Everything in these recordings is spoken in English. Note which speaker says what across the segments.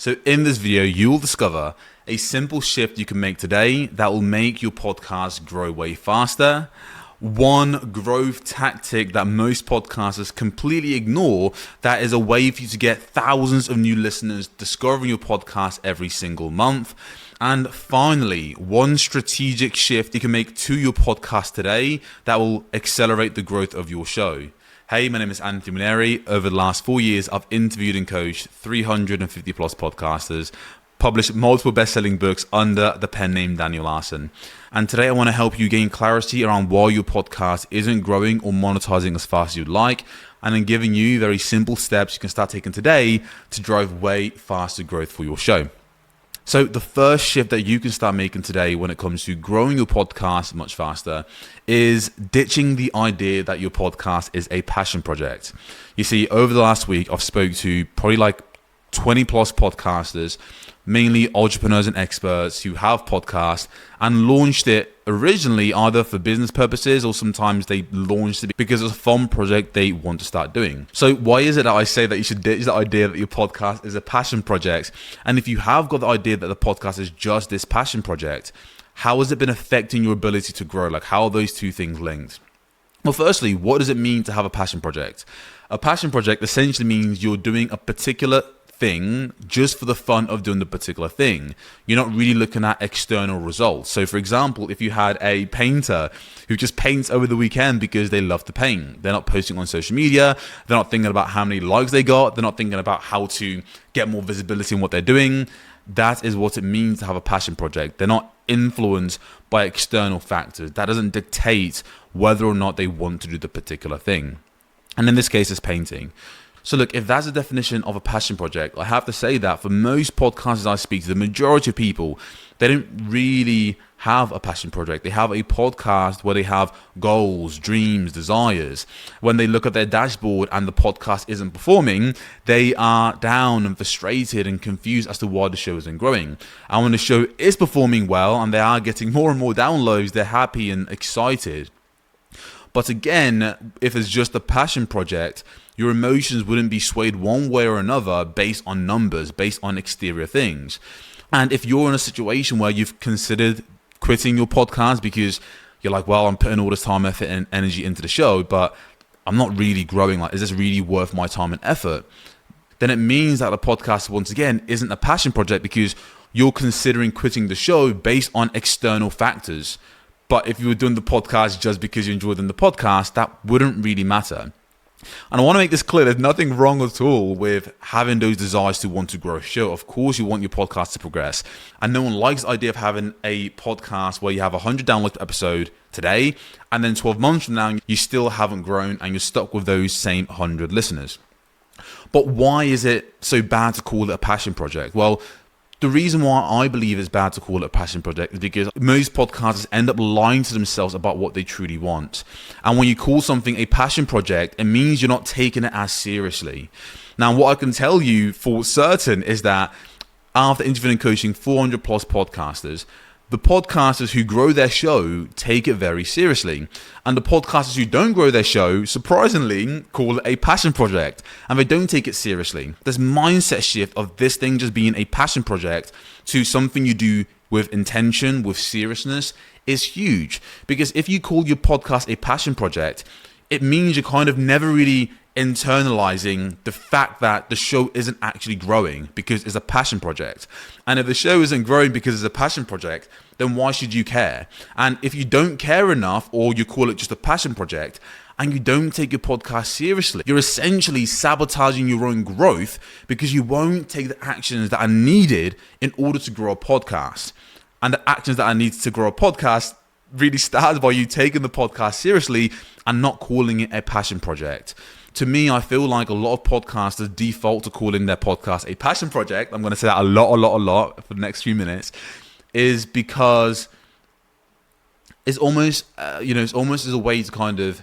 Speaker 1: So in this video, you will discover a simple shift you can make today that will make your podcast grow way faster. One growth tactic that most podcasters completely ignore that is a way for you to get thousands of new listeners discovering your podcast every single month. And finally, one strategic shift you can make to your podcast today that will accelerate the growth of your show. Hey, my name is Anthony Muneri. Over the last 4 years, I've interviewed and coached 350 plus podcasters, published multiple best-selling books under the pen name Daniel Larson. And today I want to help you gain clarity around why your podcast isn't growing or monetizing as fast as you'd like, and then giving you very simple steps you can start taking today to drive way faster growth for your show. So the first shift that you can start making today when it comes to growing your podcast much faster is ditching the idea that your podcast is a passion project. You see, over the last week, I've spoke to probably like 20 plus podcasters, mainly entrepreneurs and experts who have podcasts and launched it originally either for business purposes or sometimes they launched it because it's a fun project they want to start doing. So why is it that I say that you should ditch the idea that your podcast is a passion project? And if you have got the idea that the podcast is just this passion project, how has it been affecting your ability to grow? Like, how are those two things linked? Well, firstly, what does it mean to have a passion project? A passion project essentially means you're doing a particular thing just for the fun of doing the particular thing. You're not really looking at external results. So for example, if you had a painter who just paints over the weekend because they love to paint, they're not posting on social media, they're not thinking about how many likes they got, they're not thinking about how to get more visibility in what they're doing. That is what it means to have a passion project. They're not influenced by external factors. That doesn't dictate whether or not they want to do the particular thing. And in this case, it's painting. So look, if that's the definition of a passion project, I have to say that for most podcasters I speak to, the majority of people, they don't really have a passion project. They have a podcast where they have goals, dreams, desires. When they look at their dashboard and the podcast isn't performing, they are down and frustrated and confused as to why the show isn't growing. And when the show is performing well and they are getting more and more downloads, they're happy and excited. But again, if it's just a passion project, your emotions wouldn't be swayed one way or another based on numbers, based on exterior things. And if you're in a situation where you've considered quitting your podcast because you're like, well, I'm putting all this time, effort, and energy into the show, but I'm not really growing. Like, is this really worth my time and effort? Then it means that the podcast, once again, isn't a passion project because you're considering quitting the show based on external factors. But if you were doing the podcast just because you enjoyed doing the podcast, that wouldn't really matter. And I want to make this clear, there's nothing wrong at all with having those desires to want to grow a show. Of course, you want your podcast to progress. And no one likes the idea of having a podcast where you have 100 downloads per episode today, and then 12 months from now, you still haven't grown and you're stuck with those same 100 listeners. But why is it so bad to call it a passion project? Well, the reason why I believe it's bad to call it a passion project is because most podcasters end up lying to themselves about what they truly want. And when you call something a passion project, it means you're not taking it as seriously. Now, what I can tell you for certain is that after interviewing and coaching 400 plus podcasters, the podcasters who grow their show take it very seriously. And the podcasters who don't grow their show, surprisingly, call it a passion project. And they don't take it seriously. This mindset shift of this thing just being a passion project to something you do with intention, with seriousness, is huge. Because if you call your podcast a passion project, it means you're kind of never really internalizing the fact that the show isn't actually growing because it's a passion project. And if the show isn't growing because it's a passion project, then why should you care? And if you don't care enough, or you call it just a passion project, and you don't take your podcast seriously, you're essentially sabotaging your own growth because you won't take the actions that are needed in order to grow a podcast. And the actions that are needed to grow a podcast really starts by you taking the podcast seriously and not calling it a passion project. To me, I feel like a lot of podcasters default to calling their podcast a passion project. I'm going to say that a lot for the next few minutes, is because it's almost, it's almost as a way to kind of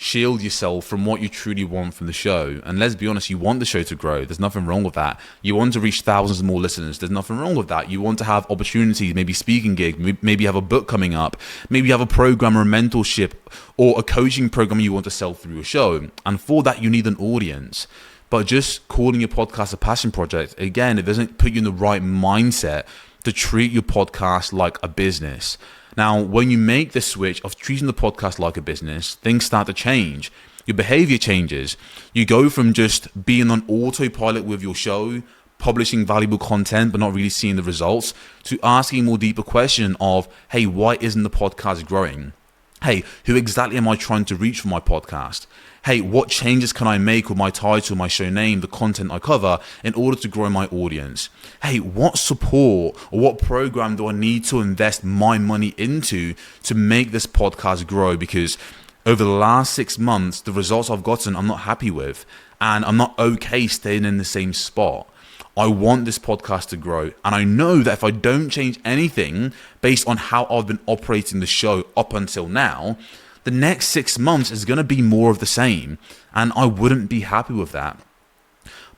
Speaker 1: shield yourself from what you truly want from the show. And let's be honest, you want the show to grow. There's nothing wrong with that. You want to reach thousands more listeners. There's nothing wrong with that. You want to have opportunities, maybe speaking gig, maybe you have a book coming up, maybe you have a program or a mentorship or a coaching program you want to sell through your show. And for that, you need an audience. But just calling your podcast a passion project, again, it doesn't put you in the right mindset to treat your podcast like a business. Now, when you make the switch of treating the podcast like a business, things start to change. Your behavior changes. You go from just being on autopilot with your show, publishing valuable content but not really seeing the results, to asking a more deeper question of, hey, why isn't the podcast growing? Hey, who exactly am I trying to reach for my podcast? Hey, what changes can I make with my title, my show name, the content I cover in order to grow my audience? Hey, what support or what program do I need to invest my money into to make this podcast grow? Because over the last 6 months, the results I've gotten, I'm not happy with, and I'm not okay staying in the same spot. I want this podcast to grow, and I know that if I don't change anything based on how I've been operating the show up until now, the next 6 months is going to be more of the same, and I wouldn't be happy with that.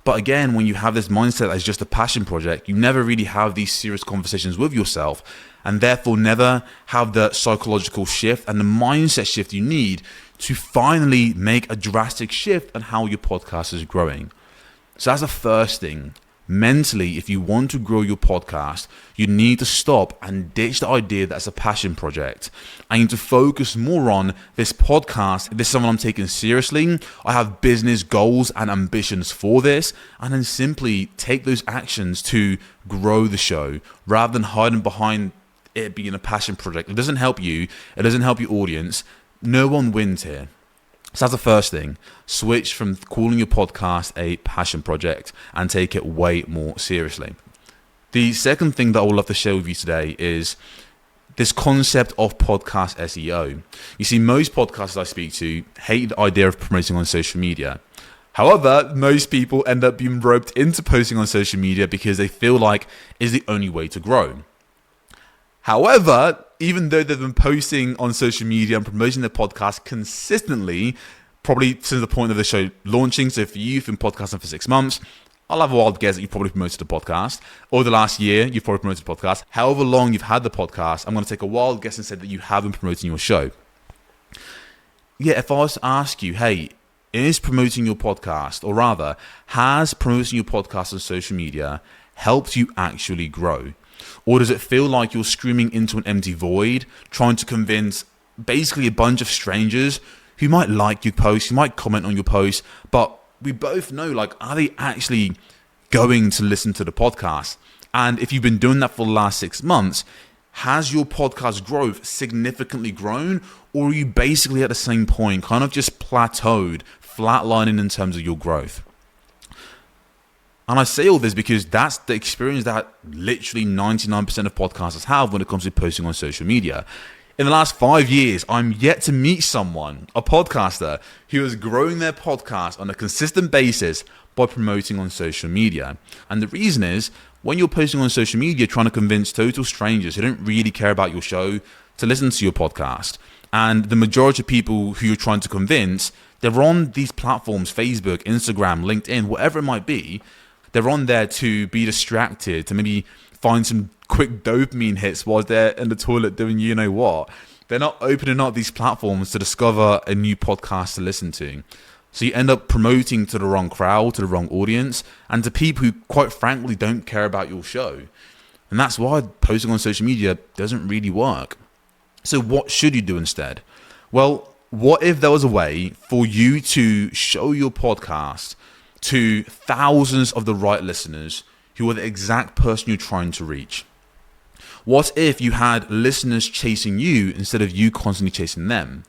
Speaker 1: But again, when you have this mindset as just a passion project, you never really have these serious conversations with yourself, and therefore never have the psychological shift and the mindset shift you need to finally make a drastic shift on how your podcast is growing. So that's the first thing. Mentally, if you want to grow your podcast, you need to stop and ditch the idea that it's a passion project. I need to focus more on this podcast. This is something I'm taking seriously. I have business goals and ambitions for this, and then simply take those actions to grow the show rather than hiding behind it being a passion project. It doesn't help you. It doesn't help your audience. No one wins here. So that's the first thing. Switch from calling your podcast a passion project and take it way more seriously. The second thing that I would love to share with you today is this concept of podcast SEO. You see, most podcasters I speak to hate the idea of promoting on social media. However, most people end up being roped into posting on social media because they feel like it's the only way to grow. However, even though they've been posting on social media and promoting their podcast consistently, probably since the point of the show launching, so for you, you've been podcasting for 6 months, I'll have a wild guess that you've probably promoted a podcast. Over the last year, you've probably promoted a podcast. However long you've had the podcast, I'm going to take a wild guess and say that you have been promoting your show. Yeah, if I was to ask you, hey, is promoting your podcast, or rather, has promoting your podcast on social media helped you actually grow? Or does it feel like you're screaming into an empty void, trying to convince basically a bunch of strangers who might like your post, who might comment on your post, but we both know, like, are they actually going to listen to the podcast? And if you've been doing that for the last 6 months, has your podcast growth significantly grown? Or are you basically at the same point, kind of just plateaued, flatlining in terms of your growth? And I say all this because that's the experience that literally 99% of podcasters have when it comes to posting on social media. In the last 5 years, I'm yet to meet someone, a podcaster, who is growing their podcast on a consistent basis by promoting on social media. And the reason is, when you're posting on social media, trying to convince total strangers who don't really care about your show to listen to your podcast. And the majority of people who you're trying to convince, they're on these platforms, Facebook, Instagram, LinkedIn, whatever it might be. They're on there to be distracted, to maybe find some quick dopamine hits while they're in the toilet doing you know what. They're not opening up these platforms to discover a new podcast to listen to. So you end up promoting to the wrong crowd, to the wrong audience, and to people who, quite frankly, don't care about your show. And that's why posting on social media doesn't really work. So what should you do instead? Well, what if there was a way for you to show your podcast to thousands of the right listeners who are the exact person you're trying to reach? What if you had listeners chasing you instead of you constantly chasing them?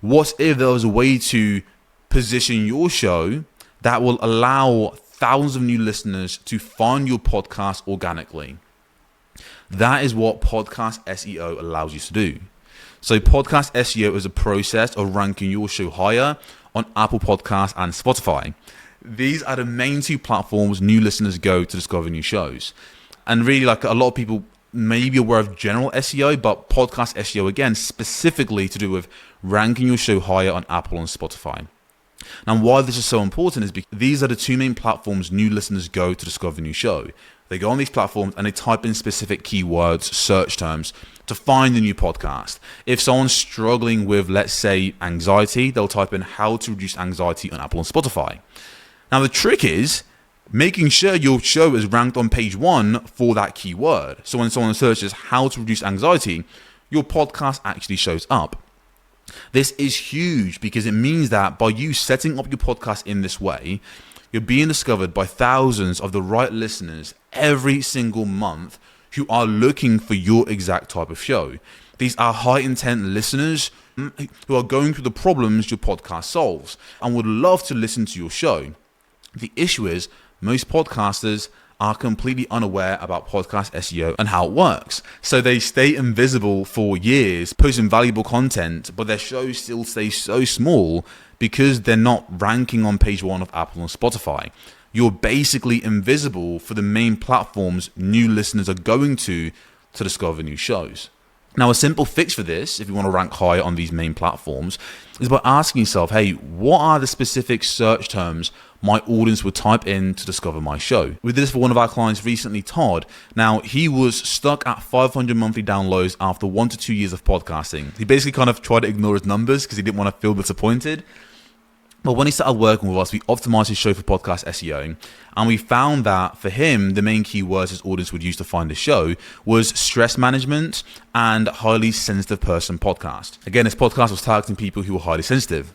Speaker 1: What if there was a way to position your show that will allow thousands of new listeners to find your podcast organically? That is what podcast SEO allows you to do. So podcast SEO is a process of ranking your show higher on Apple Podcasts and Spotify. These are the main two platforms new listeners go to discover new shows. And really, like, a lot of people may be aware of general SEO, but podcast SEO, again, specifically to do with ranking your show higher on Apple and Spotify. Now, why this is so important is because these are the two main platforms new listeners go to discover a new show. They go on these platforms and they type in specific keywords, search terms, to find a new podcast. If someone's struggling with, let's say, anxiety, they'll type in how to reduce anxiety on Apple and Spotify. Now, the trick is making sure your show is ranked on page 1 for that keyword. So when someone searches how to reduce anxiety, your podcast actually shows up. This is huge because it means that by you setting up your podcast in this way, you're being discovered by thousands of the right listeners every single month who are looking for your exact type of show. These are high intent listeners who are going through the problems your podcast solves and would love to listen to your show. The issue is most podcasters are completely unaware about podcast SEO and how it works. So they stay invisible for years, posting valuable content, but their shows still stay so small because they're not ranking on page 1 of Apple and Spotify. You're basically invisible for the main platforms new listeners are going to discover new shows. Now, a simple fix for this, if you want to rank high on these main platforms, is by asking yourself, hey, what are the specific search terms my audience would type in to discover my show? We did this for one of our clients recently, Todd. Now, he was stuck at 500 monthly downloads after 1 to 2 years of podcasting. He basically kind of tried to ignore his numbers because he didn't want to feel disappointed. But when he started working with us, we optimized his show for podcast SEO, and we found that for him, the main keywords his audience would use to find the show was stress management and highly sensitive person podcast. Again, this podcast was targeting people who were highly sensitive.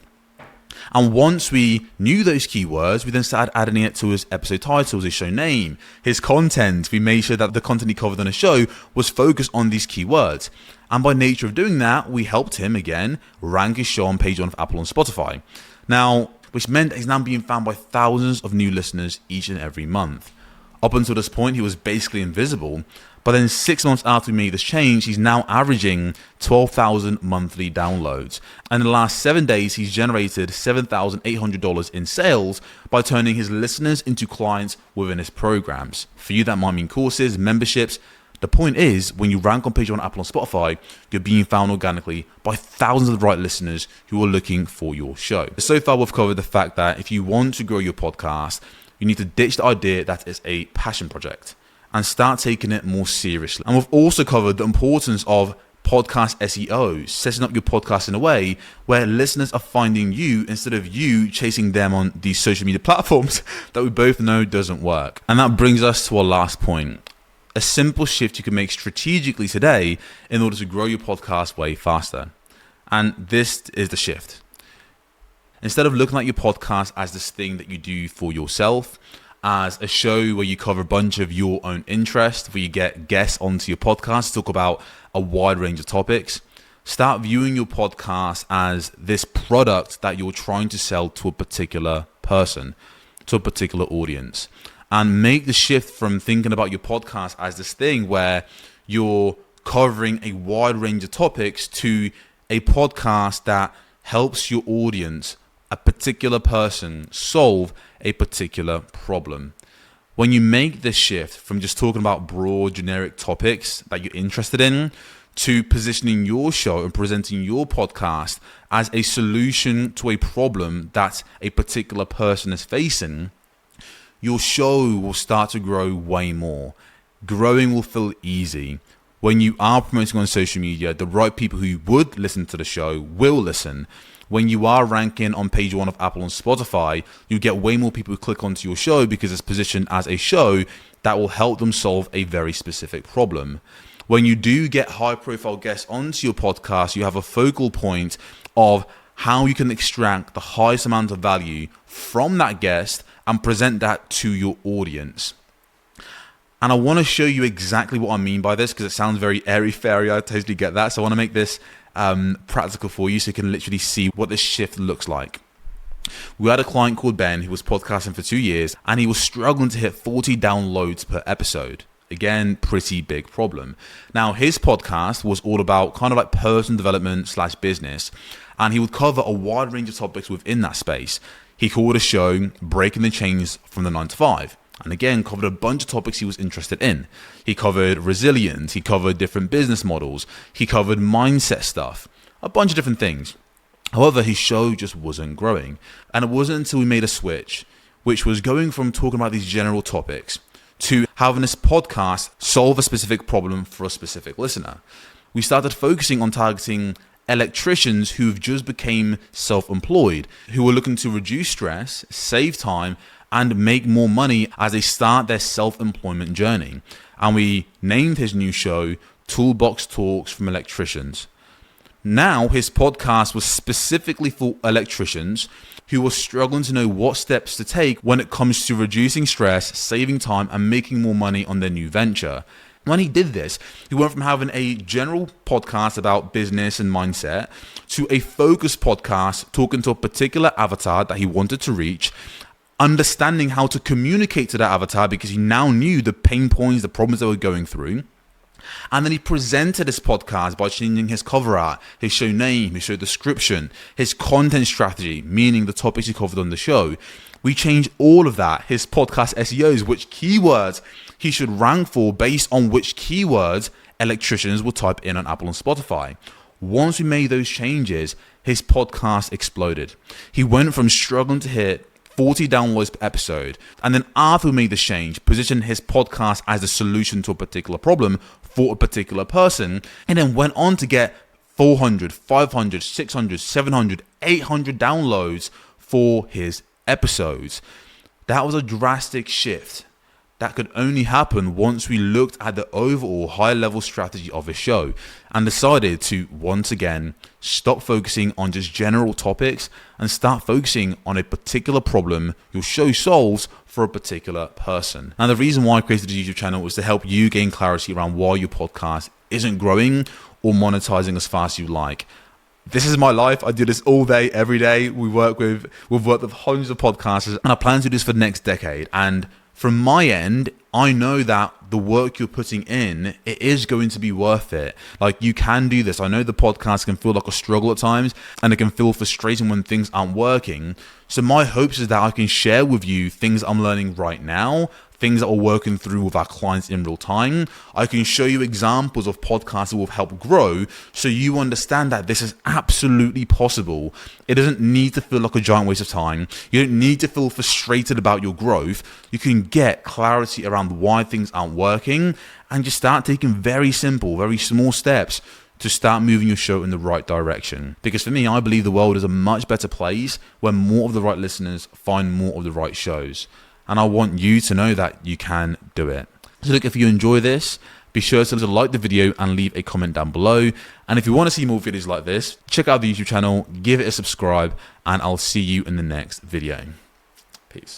Speaker 1: And once we knew those keywords, we then started adding it to his episode titles, his show name, his content. We made sure that the content he covered on his show was focused on these keywords. And by nature of doing that, we helped him, again, rank his show on page 1 of Apple and Spotify. Now, which meant that he's now being found by thousands of new listeners each and every month. Up until this point, he was basically invisible. But then 6 months after we made this change, he's now averaging 12,000 monthly downloads. And in the last 7 days, he's generated $7,800 in sales by turning his listeners into clients within his programs. For you, that might mean courses, memberships. The point is, when you rank on page 1 on Apple and Spotify, you're being found organically by thousands of the right listeners who are looking for your show. So far, we've covered the fact that if you want to grow your podcast, you need to ditch the idea that it's a passion project and start taking it more seriously. And we've also covered the importance of podcast SEO, setting up your podcast in a way where listeners are finding you instead of you chasing them on these social media platforms that we both know doesn't work. And that brings us to our last point. A simple shift you can make strategically today in order to grow your podcast way faster. And this is the shift. Instead of looking at your podcast as this thing that you do for yourself, as a show where you cover a bunch of your own interests, where you get guests onto your podcast to talk about a wide range of topics, start viewing your podcast as this product that you're trying to sell to a particular person, to a particular audience. And make the shift from thinking about your podcast as this thing where you're covering a wide range of topics to a podcast that helps your audience, a particular person, solve a particular problem. When you make this shift from just talking about broad, generic topics that you're interested in to positioning your show and presenting your podcast as a solution to a problem that a particular person is facing, your show will start to grow way more. Growing will feel easy. When you are promoting on social media, the right people who would listen to the show will listen. When you are ranking on page 1 of Apple and Spotify, you get way more people who click onto your show because it's positioned as a show that will help them solve a very specific problem. When you do get high-profile guests onto your podcast, you have a focal point of how you can extract the highest amount of value from that guest and present that to your audience. And I want to show you exactly what I mean by this because it sounds very airy-fairy. I totally get that. So I want to make this practical for you so you can literally see what this shift looks like. We had a client called Ben who was podcasting for 2 years and he was struggling to hit 40 downloads per episode. Again, pretty big problem. Now, his podcast was all about kind of like personal development / business, and he would cover a wide range of topics within that space. He called a show Breaking the Chains from the 9 to 5. And again, covered a bunch of topics he was interested in. He covered resilience. He covered different business models. He covered mindset stuff. A bunch of different things. However, his show just wasn't growing. And it wasn't until we made a switch, which was going from talking about these general topics to having this podcast solve a specific problem for a specific listener. We started focusing on targeting electricians who've just became self-employed, who are looking to reduce stress, save time, and make more money as they start their self-employment journey. And we named his new show Toolbox Talks from Electricians. Now, his podcast was specifically for electricians who were struggling to know what steps to take when it comes to reducing stress, saving time, and making more money on their new venture. When he did this, he went from having a general podcast about business and mindset to a focused podcast talking to a particular avatar that he wanted to reach, understanding how to communicate to that avatar because he now knew the pain points, the problems they were going through. And then he presented his podcast by changing his cover art, his show name, his show description, his content strategy, meaning the topics he covered on the show. We changed all of that, his podcast SEOs, which keywords he should rank for based on which keywords electricians will type in on Apple and Spotify. Once we made those changes, his podcast exploded. He went from struggling to hit 40 downloads per episode, and then after we made the change, positioned his podcast as the solution to a particular problem for a particular person, and then went on to get 400, 500, 600, 700, 800 downloads for his episodes. That was a drastic shift. That could only happen once we looked at the overall high-level strategy of his show and decided to, once again, stop focusing on just general topics and start focusing on a particular problem your show solves for a particular person. Now, the reason why I created a YouTube channel was to help you gain clarity around why your podcast isn't growing or monetizing as fast as you like. This is my life. I do this all day, every day. We've worked with hundreds of podcasters, and I plan to do this for the next decade. And from my end, I know that the work you're putting in, it is going to be worth it. Like, you can do this. I know the podcast can feel like a struggle at times, and it can feel frustrating when things aren't working. So my hopes is that I can share with you things I'm learning right now, things that we're working through with our clients in real time. I can show you examples of podcasts that will help grow so you understand that this is absolutely possible. It doesn't need to feel like a giant waste of time. You don't need to feel frustrated about your growth. You can get clarity around why things aren't working and just start taking very simple, very small steps to start moving your show in the right direction. Because for me, I believe the world is a much better place when more of the right listeners find more of the right shows. And I want you to know that you can do it. So look, if you enjoy this, be sure to like the video and leave a comment down below. And if you want to see more videos like this, check out the YouTube channel, give it a subscribe, and I'll see you in the next video. Peace.